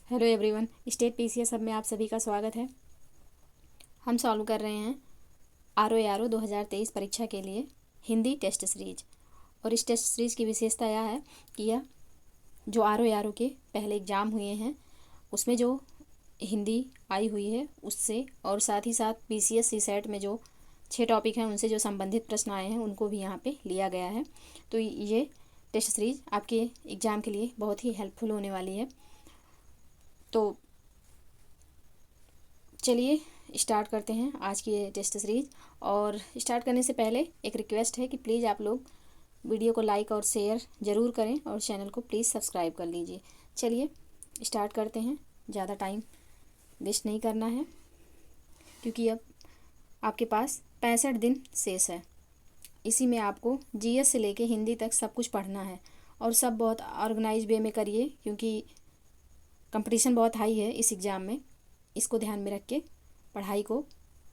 Hello everyone, state PCS सब में आप सभी का स्वागत है। हम सॉल्व कर रहे हैं आर 2023 परीक्षा के लिए हिंदी टेस्ट सीरीज। और इस टेस्ट सीरीज की विशेषता यह है कि यह जो आर के पहले एग्ज़ाम हुए हैं उसमें जो हिंदी आई हुई है उससे, और साथ ही साथ पीसीएस सीसेट में जो 6 टॉपिक हैं उनसे जो संबंधित प्रश्न आए हैं उनको भी यहाँ पे लिया गया है। तो ये टेस्ट सीरीज आपके एग्ज़ाम के लिए बहुत ही हेल्पफुल होने वाली है। तो चलिए स्टार्ट करते हैं आज की ये टेस्ट सीरीज। और स्टार्ट करने से पहले एक रिक्वेस्ट है कि प्लीज़ आप लोग वीडियो को लाइक और शेयर ज़रूर करें और चैनल को प्लीज़ सब्सक्राइब कर लीजिए। चलिए स्टार्ट करते हैं, ज़्यादा टाइम वेस्ट नहीं करना है क्योंकि अब आपके पास 65 दिन शेष है। इसी में आपको जीएस से लेके हिंदी तक सब कुछ पढ़ना है और सब बहुत ऑर्गेनाइज वे में करिए क्योंकि कंपटीशन बहुत हाई है इस एग्ज़ाम में। इसको ध्यान में रख के पढ़ाई को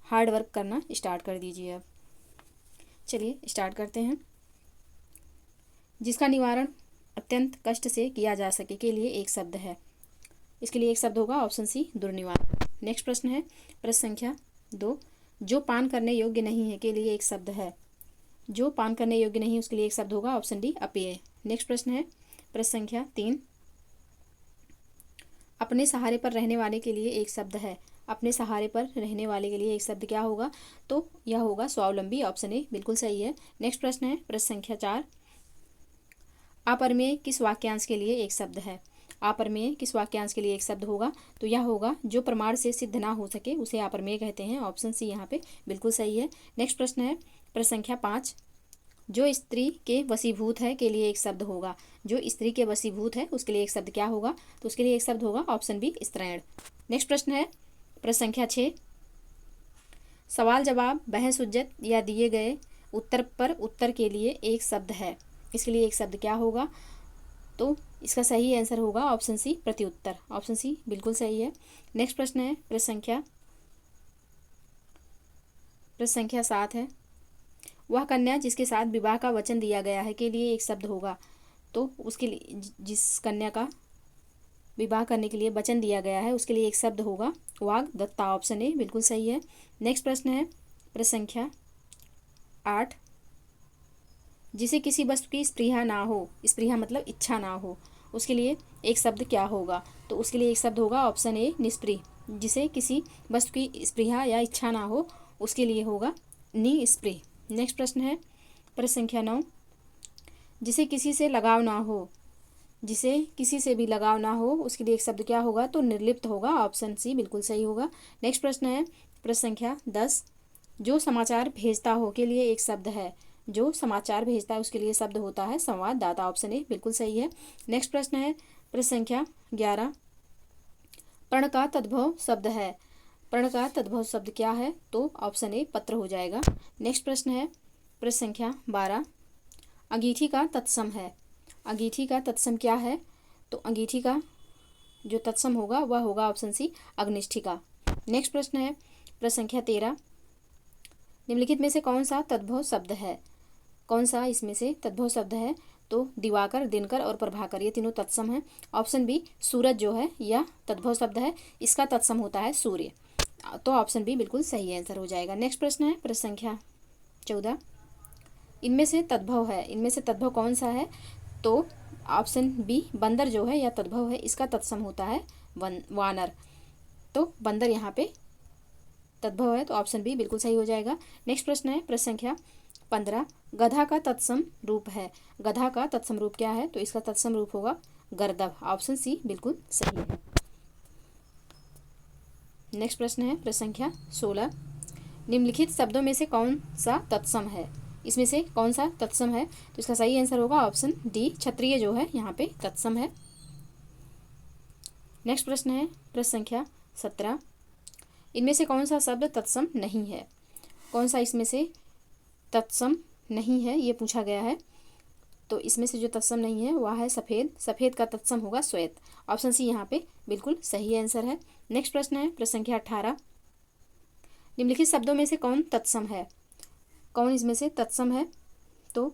हार्ड वर्क करना स्टार्ट कर दीजिए। अब चलिए स्टार्ट करते हैं। जिसका निवारण अत्यंत कष्ट से किया जा सके के लिए एक शब्द है। इसके लिए एक शब्द होगा ऑप्शन सी, दुर्निवारण। नेक्स्ट प्रश्न है प्रश्न संख्या 2, जो पान करने योग्य नहीं है के लिए एक शब्द है। जो पान करने योग्य नहीं उसके लिए एक शब्द होगा ऑप्शन डी, अपेय। नेक्स्ट प्रश्न है प्रश्न संख्या 3, अपने सहारे पर रहने वाले के लिए एक शब्द है। अपने सहारे पर रहने वाले के लिए एक शब्द क्या होगा? तो यह होगा स्वावलंबी, ऑप्शन ए बिल्कुल सही है। नेक्स्ट प्रश्न है प्रश्न संख्या 4, अपरमेय किस वाक्यांश के लिए एक शब्द है। अपरमेय किस वाक्यांश के लिए एक शब्द होगा? तो यह होगा जो प्रमाण से सिद्ध ना हो सके उसे अपरमेय कहते हैं, ऑप्शन सी यहाँ पे बिल्कुल सही है। नेक्स्ट प्रश्न है प्रश्न संख्या 5, जो स्त्री के वशीभूत है के लिए एक शब्द होगा। जो स्त्री के वशीभूत है उसके लिए एक शब्द क्या होगा? तो उसके लिए एक शब्द होगा ऑप्शन बी, स्त्रैण। नेक्स्ट प्रश्न है प्रश्न संख्या 6, सवाल जवाब बहस उज्जत या दिए गए उत्तर पर उत्तर के लिए एक शब्द है। इसके लिए एक शब्द क्या होगा? तो इसका सही आंसर होगा ऑप्शन सी, प्रत्युत्तर। ऑप्शन सी बिल्कुल सही है। नेक्स्ट प्रश्न है प्रश्न संख्या 7 है, वह कन्या जिसके साथ विवाह का वचन दिया गया है के लिए एक शब्द होगा। तो उसके लिए जिस कन्या का विवाह करने के लिए वचन दिया गया है उसके लिए एक शब्द होगा वाग्दत्ता, ऑप्शन ए बिल्कुल सही है। नेक्स्ट प्रश्न है प्रश्न संख्या 8, जिसे किसी वस्तु की स्पृहा ना हो, स्पृहा मतलब इच्छा ना हो, उसके लिए एक शब्द क्या होगा? तो उसके लिए एक शब्द होगा ऑप्शन ए, निस्पृह। जिसे किसी वस्तु की स्पृहा या इच्छा ना हो उसके लिए होगा निस्पृह। नेक्स्ट प्रश्न है प्रश्न संख्या 9, जिसे किसी से लगाव ना हो, जिसे किसी से भी लगाव ना हो उसके लिए एक शब्द क्या होगा? तो निर्लिप्त होगा, ऑप्शन सी बिल्कुल सही होगा। नेक्स्ट प्रश्न है प्रश्न संख्या 10, जो समाचार भेजता हो के लिए एक शब्द है। जो समाचार भेजता है उसके लिए शब्द होता है संवाददाता, ऑप्शन ए बिल्कुल सही है। नेक्स्ट प्रश्न है प्रश्न संख्या 11, प्रण का तद्भव शब्द है। प्रण का तद्भव शब्द क्या है? तो ऑप्शन ए, पत्र हो जाएगा। नेक्स्ट प्रश्न है प्रश्न संख्या 12, अंगीठी का तत्सम है। अंगीठी का तत्सम क्या है? तो अंगीठी का जो तत्सम होगा वह होगा ऑप्शन सी, अग्निष्ठिका। नेक्स्ट प्रश्न है प्रश्न संख्या 13, निम्नलिखित में से कौन सा तद्भव शब्द है? कौन सा इसमें से तद्भव शब्द है? तो दिवाकर, दिनकर और प्रभाकर ये तीनों तत्सम है, ऑप्शन बी, सूरज जो है यह तद्भव शब्द है, इसका तत्सम होता है सूर्य, तो ऑप्शन बी बिल्कुल सही आंसर हो जाएगा। नेक्स्ट प्रश्न है प्रश्न संख्या 14, इनमें से तद्भव है, इनमें से तद्भव कौन सा है? तो ऑप्शन बी, बंदर जो है यह तद्भव है, इसका तत्सम होता है वानर, तो बंदर यहाँ पे तद्भव है, तो ऑप्शन बी बिल्कुल सही हो जाएगा। नेक्स्ट प्रश्न है प्रश्न संख्या 15, गधा का तत्सम रूप है। गधा का तत्सम रूप क्या है? तो इसका तत्सम रूप होगा गर्दभ, ऑप्शन सी बिल्कुल सही है। नेक्स्ट प्रश्न है प्रश्न संख्या 16, निम्नलिखित शब्दों में से कौन सा तत्सम है? इसमें से कौन सा तत्सम है? तो इसका सही आंसर होगा ऑप्शन डी, क्षत्रिय जो है यहाँ पे तत्सम है। नेक्स्ट प्रश्न है प्रश्न संख्या 17, इनमें से कौन सा शब्द तत्सम नहीं है? कौन सा इसमें से तत्सम नहीं है ये पूछा गया है। तो इसमें से जो तत्सम नहीं है वह है सफ़ेद। सफ़ेद का तत्सम होगा श्वेत, ऑप्शन सी यहाँ पे बिल्कुल सही आंसर है। नेक्स्ट प्रश्न है प्रश्न संख्या 18, निम्नलिखित शब्दों में से कौन तत्सम है? कौन इसमें से तत्सम है? तो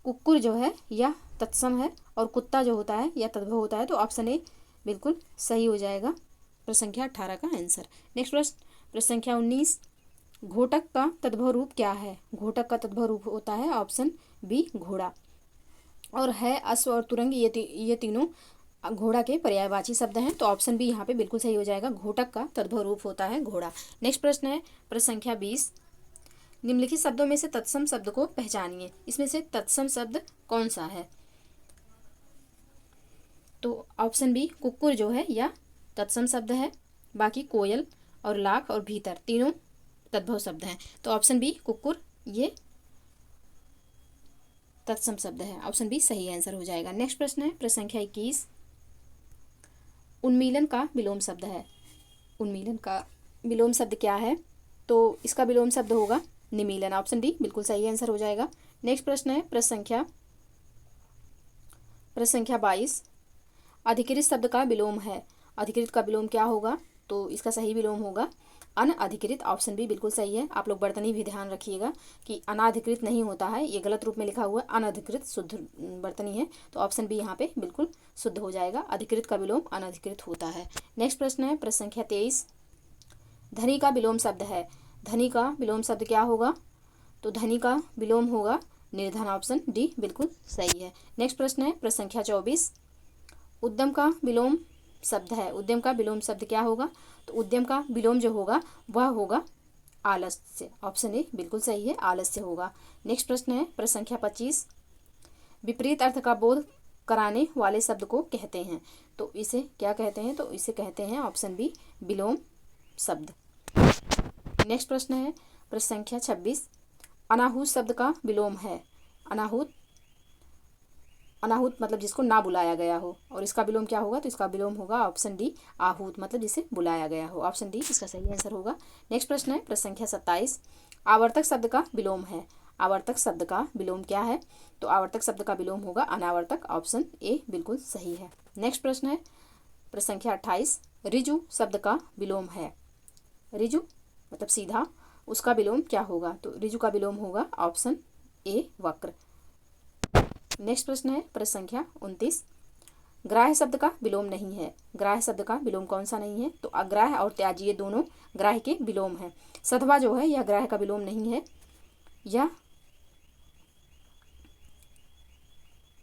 कुक्कुर जो है यह तत्सम है और कुत्ता जो होता है यह तद्भव होता है, तो ऑप्शन ए बिल्कुल सही हो जाएगा प्रश्न संख्या 18 का आंसर। नेक्स्ट प्रश्न, प्रश्न संख्या 19, घोटक का तद्भव रूप क्या है? घोटक का तद्भव रूप होता है ऑप्शन बी घोड़ा, और है अश्व और तुरंग, ये तीनों घोड़ा के पर्यायवाची शब्द हैं, तो ऑप्शन बी यहाँ पे बिल्कुल सही हो जाएगा। घोटक का तद्भव रूप होता है घोड़ा। नेक्स्ट प्रश्न है प्रश्न संख्या 20, निम्नलिखित शब्दों में से तत्सम शब्द को पहचानिए। इसमें से तत्सम शब्द कौन सा है? तो ऑप्शन बी कुक्कुर जो है या तत्सम शब्द है, बाकी कोयल और लाख और भीतर तीनों तद्भव शब्द हैं, तो ऑप्शन बी कुक्कुर ये तत्सम शब्द है। ऑप्शन बी सही आंसर हो जाएगा। नेक्स्ट प्रश्न है प्रश्न संख्या 21, उन्मीलन का विलोम शब्द है। उन्मीलन का विलोम शब्द क्या है? तो इसका विलोम शब्द होगा निमीलन। ऑप्शन डी बिल्कुल सही आंसर हो जाएगा। नेक्स्ट प्रश्न है प्रश्न संख्या 22, अधिकृत शब्द का विलोम है। अधिकृत का विलोम क्या होगा? तो इसका सही विलोम होगा अनअधिकृत। ऑप्शन बी बिल्कुल सही है। आप लोग बर्तनी भी ध्यान रखिएगा कि अनाधिकृत नहीं होता है, ये गलत रूप में लिखा हुआ है, अनअधिकृत शुद्ध बर्तनी है, तो ऑप्शन बी यहाँ पे बिल्कुल शुद्ध हो जाएगा। अधिकृत का विलोम अनअधिकृत होता है। नेक्स्ट प्रश्न है प्रश्न संख्या 23, धनी का विलोम शब्द है। धनी का विलोम शब्द क्या होगा? तो धनी का विलोम होगा निर्धन। ऑप्शन डी बिल्कुल सही है। नेक्स्ट प्रश्न है प्रश्न संख्या 24, उद्यम का विलोम शब्द है। उद्यम का विलोम शब्द क्या होगा? तो उद्यम का विलोम जो होगा वह होगा आलस्य। ऑप्शन ए बिल्कुल सही है, आलस्य होगा। नेक्स्ट प्रश्न है प्रश्न संख्या 25, विपरीत अर्थ का बोध कराने वाले शब्द को कहते हैं। तो इसे क्या कहते हैं? तो इसे कहते हैं ऑप्शन बी विलोम शब्द। नेक्स्ट प्रश्न है प्रश्न संख्या 26, अनाहूत शब्द का विलोम है। अनाहूत, अनाहूत मतलब जिसको ना बुलाया गया हो, और इसका विलोम क्या होगा? तो इसका विलोम होगा ऑप्शन डी आहूत, मतलब जिसे बुलाया गया हो। ऑप्शन डी इसका सही आंसर होगा। नेक्स्ट प्रश्न है प्रश्न संख्या 27, आवर्तक शब्द का विलोम है। आवर्तक शब्द का विलोम क्या है? तो आवर्तक शब्द का विलोम होगा अनावर्तक। ऑप्शन ए बिल्कुल सही है। नेक्स्ट प्रश्न है प्रश्न संख्या 28, ऋजु शब्द का विलोम है। ऋजु मतलब सीधा, उसका विलोम क्या होगा? तो ऋजु का विलोम होगा ऑप्शन ए वक्र। नेक्स्ट प्रश्न है प्रश्न संख्या 29, ग्राह्य शब्द का विलोम नहीं है। ग्राह्य शब्द का विलोम कौन सा नहीं है? तो अग्राह्य और त्याज्य दोनों ग्राह्य के विलोम है। सधवा जो है यह ग्राह्य का विलोम नहीं है। यह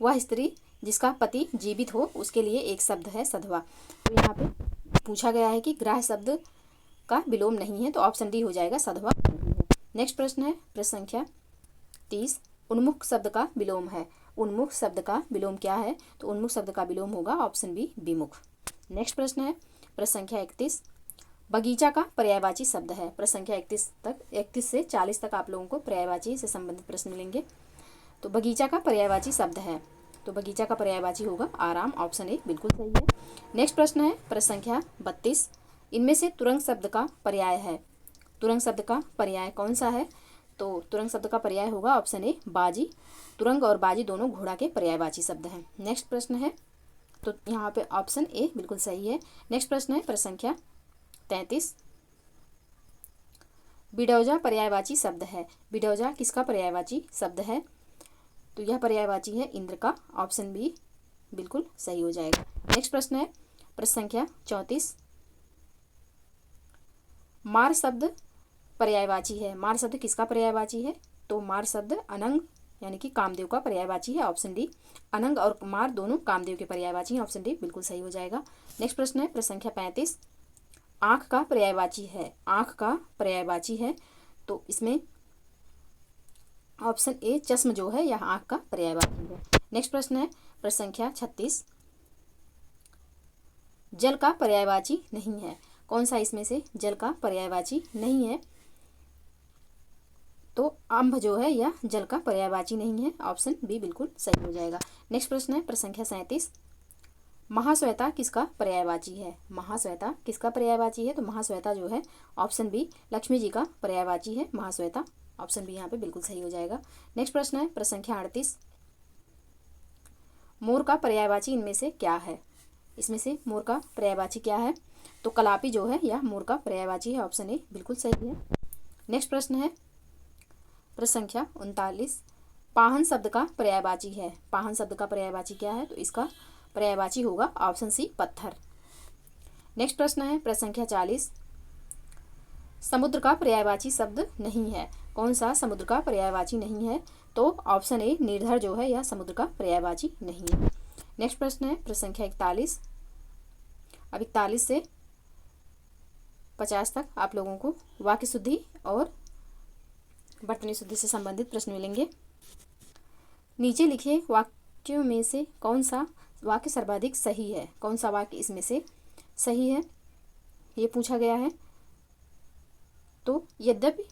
वह स्त्री जिसका पति जीवित हो उसके लिए एक शब्द है सधवा। तो यहाँ पे पूछा गया है कि ग्राह्य शब्द का विलोम नहीं है, तो ऑप्शन डी हो जाएगा सधवा नहीं है। नेक्स्ट प्रश्न है प्रश्न संख्या 30, उन्मुख शब्द का विलोम है। उन्मुख शब्द का विलोम क्या है? तो उन्मुख शब्द का विलोम होगा ऑप्शन बी विमुख। नेक्स्ट प्रश्न है प्रश्न संख्या 31, बगीचा का पर्यायवाची शब्द है। प्रश्न संख्या 31 से 40 तक आप लोगों को पर्यायवाची से संबंधित प्रश्न मिलेंगे। तो बगीचा का पर्यायवाची शब्द है, तो बगीचा का पर्यायवाची होगा आराम। ऑप्शन ए बिल्कुल सही है। नेक्स्ट प्रश्न है प्रश्न संख्या 32, इनमें से तुरंग शब्द का पर्याय है। तुरंग शब्द का पर्याय कौन सा है? तो तुरंग शब्द का पर्याय होगा ऑप्शन ए बाजी। तुरंग और बाजी दोनों घोड़ा के पर्यायवाची शब्द हैं। नेक्स्ट प्रश्न है, तो यहाँ पे ऑप्शन ए बिल्कुल सही है। नेक्स्ट प्रश्न है प्रश्न संख्या 33, बिडौजा पर्यायवाची शब्द है। बिडौजा किसका पर्यायवाची शब्द है? तो यह पर्यायवाची है इंद्र का। ऑप्शन बी बिल्कुल सही हो जाएगा। नेक्स्ट प्रश्न है प्रश्न संख्या 34, मार शब्द पर्यायवाची है। मार शब्द किसका पर्यायवाची है? तो मार शब्द अनंग यानी कि कामदेव का पर्यायवाची है। ऑप्शन डी, अनंग और मार दोनों कामदेव के पर्यायवाची हैं। ऑप्शन डी बिल्कुल सही हो जाएगा। नेक्स्ट प्रश्न है प्रश्न संख्या 35, आँख का पर्यायवाची है। आँख का पर्यायवाची है, तो इसमें ऑप्शन ए चश्म जो है यह आँख का पर्यायवाची है। नेक्स्ट प्रश्न है प्रश्न संख्या 36, जल का पर्यायवाची नहीं है। कौन सा इसमें से जल का पर्यायवाची नहीं है? तो अम्भ जो है यह जल का पर्यायवाची नहीं है। ऑप्शन बी बिल्कुल सही हो जाएगा। नेक्स्ट प्रश्न है प्रश्न संख्या 37, महाश्वेता किसका पर्यायवाची है। महाश्वेता किसका पर्यायवाची है। तो महाश्वेता जो है ऑप्शन बी लक्ष्मी जी का पर्यायवाची है महाश्वेता। ऑप्शन बी यहाँ पे बिल्कुल सही हो जाएगा। नेक्स्ट प्रश्न है प्रश्न संख्या 38, मोर का पर्यायवाची इनमें से क्या है। इसमें से मोर का पर्यायवाची क्या है। तो कलापी जो है यह मोर का पर्यायवाची है। ऑप्शन ए बिल्कुल सही है। नेक्स्ट प्रश्न है प्रश्न संख्या 39, पाहन शब्द का पर्यायवाची है। पाहन शब्द का पर्यायवाची क्या है। तो इसका पर्यायवाची होगा ऑप्शन सी पत्थर। नेक्स्ट प्रश्न है प्रश्न संख्या 40। समुद्र का पर्यायवाची शब्द नहीं है। कौन सा समुद्र का पर्यायवाची नहीं है? तो ऑप्शन ए निर्धर जो है यह समुद्र का पर्यायवाची नहीं है। नेक्स्ट प्रश्न है प्रश्न संख्या 41। अब 41 से 50 तक आप लोगों को वाक्य शुद्धि और वर्तनी शुद्धि से संबंधित प्रश्न मिलेंगे। नीचे लिखे वाक्यों में से कौन सा वाक्य सर्वाधिक सही है? कौन सा वाक्य इसमें से सही है ये पूछा गया है। तो यद्यपि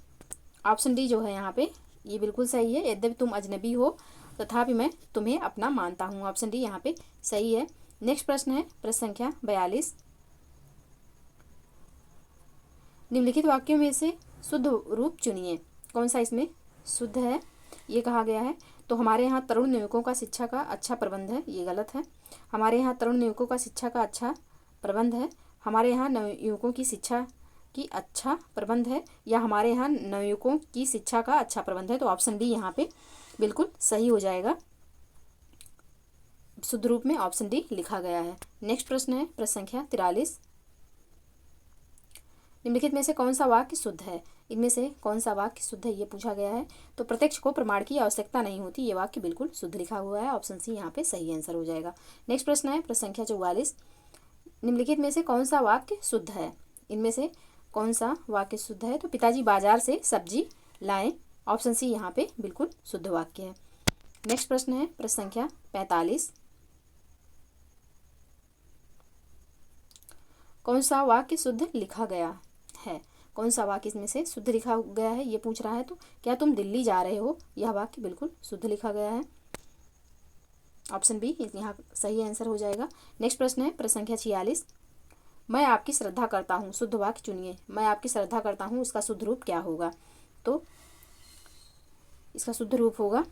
ऑप्शन डी जो है यहाँ पे ये बिल्कुल सही है। यद्यपि तुम अजनबी हो तथापि मैं तुम्हें अपना मानता हूँ, ऑप्शन डी यहाँ पे सही है। नेक्स्ट प्रश्न है प्रश्न संख्या 42। निम्नलिखित वाक्यों में से शुद्ध रूप चुनिए। कौन सा इसमें शुद्ध है ये कहा गया है। तो हमारे यहाँ तरुण युवकों का शिक्षा का अच्छा प्रबंध है, ये गलत है। हमारे यहाँ तरुण युवकों का शिक्षा का अच्छा प्रबंध है। हमारे यहाँ नवयुवकों की शिक्षा की अच्छा प्रबंध है, या हमारे यहाँ नवयुवकों की शिक्षा का अच्छा प्रबंध है। तो ऑप्शन डी यहाँ पे बिल्कुल सही हो जाएगा। शुद्ध रूप में ऑप्शन डी लिखा गया है। नेक्स्ट प्रश्न है प्रश्न संख्या 43। निम्नलिखित में से कौन सा वाक्य शुद्ध है? इनमें से कौन सा वाक्य शुद्ध है ये पूछा गया है। तो प्रत्यक्ष को प्रमाण की आवश्यकता नहीं होती, ये वाक्य बिल्कुल शुद्ध लिखा हुआ है। ऑप्शन सी यहाँ पे सही आंसर हो जाएगा। नेक्स्ट प्रश्न है प्रश्न संख्या 44। निम्नलिखित में से कौन सा वाक्य शुद्ध है? इनमें से कौन सा वाक्य शुद्ध है? तो पिताजी बाजार से सब्जी लाएं, ऑप्शन सी यहाँ पे बिल्कुल शुद्ध वाक्य है। नेक्स्ट प्रश्न है प्रश्न संख्या 45। कौन सा वाक्य शुद्ध लिखा गया है? कौन सा वाक्य इसमें से शुद्ध लिखा गया है ये पूछ रहा है। तो क्या तुम दिल्ली जा रहे हो, यह वाक्य बिल्कुल शुद्ध लिखा गया है। ऑप्शन बी यहाँ सही आंसर हो जाएगा। नेक्स्ट प्रश्न है प्रश्न संख्या 46। मैं आपकी श्रद्धा करता हूँ, शुद्ध वाक्य चुनिए। मैं आपकी श्रद्धा करता हूँ, उसका शुद्ध रूप क्या होगा? तो इसका शुद्ध रूप होगा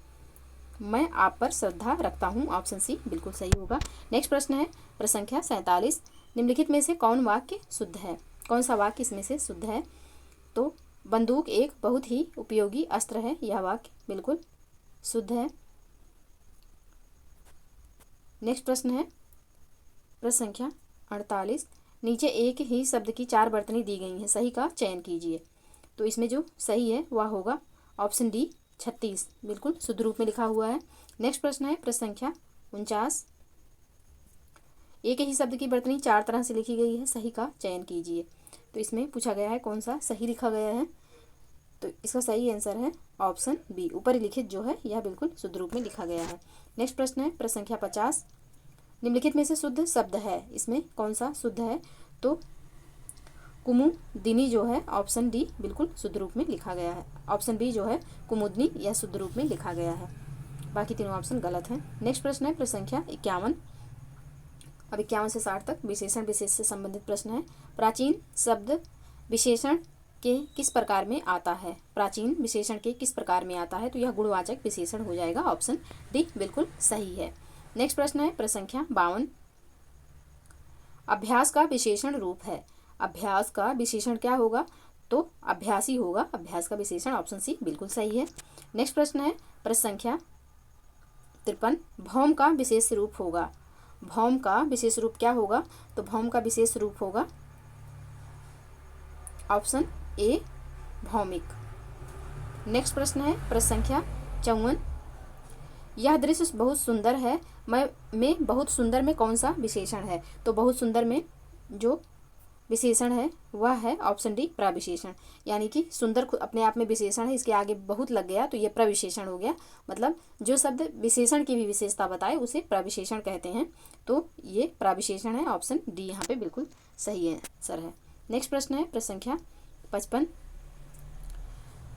मैं आप पर श्रद्धा रखता हूँ, ऑप्शन सी बिल्कुल सही होगा। नेक्स्ट प्रश्न है प्रश्न संख्या 47। निम्नलिखित में से कौन वाक्य शुद्ध है? कौन सा वाक्य इसमें से शुद्ध है? तो बंदूक एक बहुत ही उपयोगी अस्त्र है, यह वाक्य बिल्कुल शुद्ध है। नेक्स्ट प्रश्न है प्रश्न संख्या 48। नीचे एक ही शब्द की 4 वर्तनी दी गई हैं, सही का चयन कीजिए। तो इसमें जो सही है वह होगा ऑप्शन डी 36, बिल्कुल शुद्ध रूप में लिखा हुआ है। नेक्स्ट प्रश्न है प्रश्न संख्या 49। एक ही शब्द की वर्तनी 4 तरह से लिखी गई है, सही का चयन कीजिए। तो इसमें पूछा गया है कौन सा सही लिखा गया है। तो इसका सही आंसर है ऑप्शन बी, ऊपर लिखित जो है यह बिल्कुल शुद्ध रूप में लिखा गया है। नेक्स्ट प्रश्न है प्रश्न संख्या 50। निम्नलिखित में से शुद्ध शब्द है, इसमें कौन सा शुद्ध है? तो कुमुदिनी जो है ऑप्शन डी बिल्कुल शुद्ध रूप में लिखा गया है। ऑप्शन बी जो है कुमुदनी यह शुद्ध रूप में लिखा गया है, बाकी तीनों ऑप्शन गलत हैं। नेक्स्ट प्रश्न है प्रश्न संख्या 51। अब 51 से 60 तक विशेषण विशेष से संबंधित प्रश्न है। प्राचीन शब्द विशेषण के किस प्रकार में आता है? प्राचीन विशेषण के किस प्रकार में आता है? तो यह गुणवाचक विशेषण हो जाएगा, ऑप्शन डी बिल्कुल सही है। नेक्स्ट प्रश्न है प्रश्न संख्या 52। अभ्यास का विशेषण रूप है। अभ्यास का विशेषण क्या होगा? तो अभ्यासी होगा अभ्यास का विशेषण, ऑप्शन सी बिल्कुल सही है। नेक्स्ट प्रश्न है प्रश्न संख्या 53। भौम का विशेष रूप होगा। भौम का विशेष रूप क्या होगा? तो भौम का विशेष रूप होगा ऑप्शन ए भौमिक। नेक्स्ट प्रश्न है प्रश्न संख्या 54। यह दृश्य बहुत सुंदर है, में बहुत सुंदर में कौन सा विशेषण है? तो बहुत सुंदर में जो विशेषण है वह है ऑप्शन डी प्रविशेषण, यानी कि सुंदर अपने आप में विशेषण है, इसके आगे बहुत लग गया तो ये प्रविशेषण हो गया। मतलब जो शब्द विशेषण की भी विशेषता बताए उसे प्रविशेषण कहते हैं, तो ये प्रविशेषण है, ऑप्शन डी यहाँ पे बिल्कुल सही आंसर है। नेक्स्ट प्रश्न है प्रश्न संख्या 55।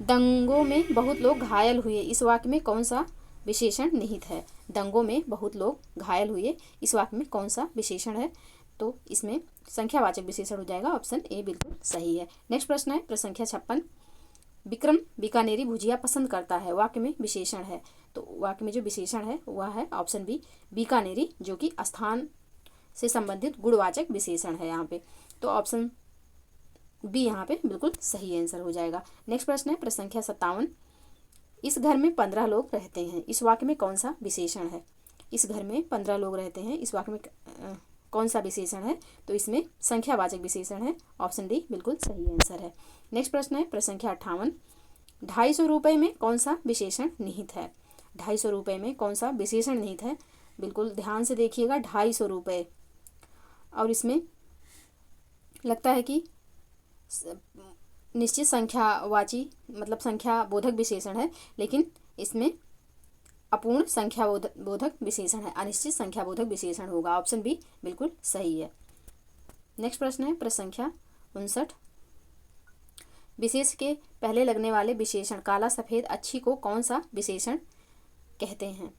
दंगों में बहुत लोग घायल हुए, इस वाक्य में कौन सा विशेषण निहित है? दंगों में बहुत लोग घायल हुए, इस वाक्य में कौन सा विशेषण है? तो इसमें संख्यावाचक विशेषण हो जाएगा, ऑप्शन ए बिल्कुल सही है। नेक्स्ट प्रश्न है प्रश्न संख्या 56। विक्रम बीकानेरी भुजिया पसंद करता है, वाक्य में विशेषण है, तो वाक्य में जो विशेषण है वह है ऑप्शन बी बीकानेरी, जो कि स्थान से संबंधित गुणवाचक विशेषण है यहाँ पे, तो ऑप्शन बी यहाँ पे बिल्कुल सही आंसर हो जाएगा। नेक्स्ट प्रश्न है प्रश्न संख्या 57। इस घर में 15 लोग रहते हैं, इस वाक्य में कौन सा विशेषण है? इस घर में 15 लोग रहते हैं, इस वाक्य में कौन सा विशेषण है, तो इसमें संख्यावाचक विशेषण है। ऑप्शन डी बिल्कुल सही आंसर है। नेक्स्ट प्रश्न है प्रश्न संख्या 58, 250 रुपये में कौन सा विशेषण निहित है। 250 रुपये में कौन सा विशेषण निहित है, बिल्कुल ध्यान से देखिएगा। 250 रुपये, और इसमें लगता है कि निश्चित संख्यावाची मतलब संख्या बोधक विशेषण है, लेकिन इसमें अपूर्ण संख्या बोधक विशेषण है, अनिश्चित संख्या बोधक विशेषण होगा। ऑप्शन बी बिल्कुल सही है। नेक्स्ट प्रश्न है प्रश्न संख्या 59, विशेष के पहले लगने वाले विशेषण काला सफ़ेद अच्छी को कौन सा विशेषण कहते हैं।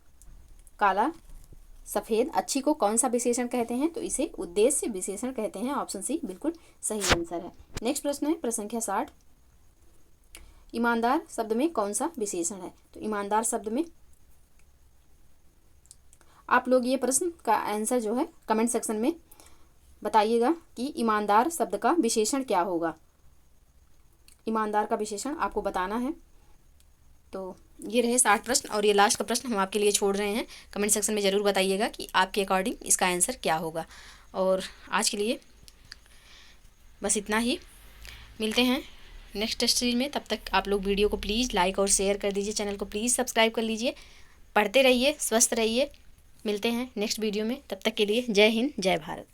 काला सफ़ेद अच्छी को कौन सा विशेषण कहते हैं, तो इसे उद्देश्य विशेषण कहते हैं। ऑप्शन सी बिल्कुल सही आंसर है। नेक्स्ट प्रश्न है प्रश्न संख्या 60, ईमानदार शब्द में कौन सा विशेषण है। तो ईमानदार शब्द में आप लोग ये प्रश्न का आंसर जो है कमेंट सेक्शन में बताइएगा कि ईमानदार शब्द का विशेषण क्या होगा। ईमानदार का विशेषण आपको बताना है। तो ये रहे 60 प्रश्न, और ये लास्ट का प्रश्न हम आपके लिए छोड़ रहे हैं। कमेंट सेक्शन में ज़रूर बताइएगा कि आपके अकॉर्डिंग इसका आंसर क्या होगा। और आज के लिए बस इतना ही, मिलते हैं नेक्स्ट टेस्ट सीरीज में। तब तक आप लोग वीडियो को प्लीज़ लाइक और शेयर कर दीजिए, चैनल को प्लीज़ सब्सक्राइब कर लीजिए। पढ़ते रहिए, स्वस्थ रहिए। मिलते हैं नेक्स्ट वीडियो में, तब तक के लिए जय हिंद, जय भारत।